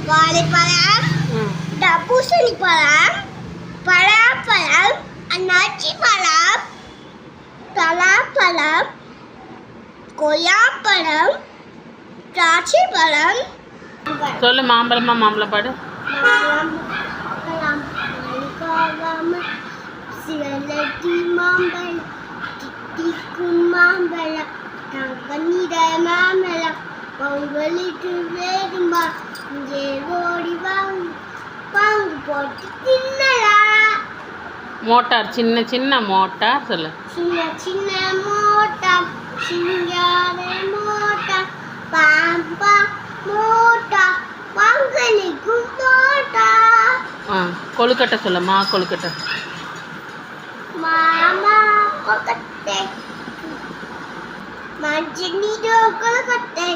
வாழைப்பழம், பூசணி பழம், பலாப்பழம், அன்னாச்சி பழம், பலாப்பழம், கொய்யாப்பழம், திராட்சை பழம். சொல்லு மாம்பழமா மாம்பழப்பாடு. சிவலட்டி மாம்பழம், தித்திக்கும் மாம்பழம், தங்கநிற மாம்பழம், பொங்கலுக்கு வேணுமா இங்கே ஓடி வாங்கு வாங்கு போட்டு தின்னலாம். மோட்டார், சின்ன சின்ன மோட்டார் சொல்லு. சின்ன சின்ன மோட்டார், சிங்கார மோட்டார், பாம்பா மோட்டார், பொங்கலுக்கு மோட்டார். கொழுக்கட்டை சொல்லுமா. கொழுக்கட்டை மாமா கொழுக்கட்டை, மஞ்சள் நீரோ கொழுக்கட்டை,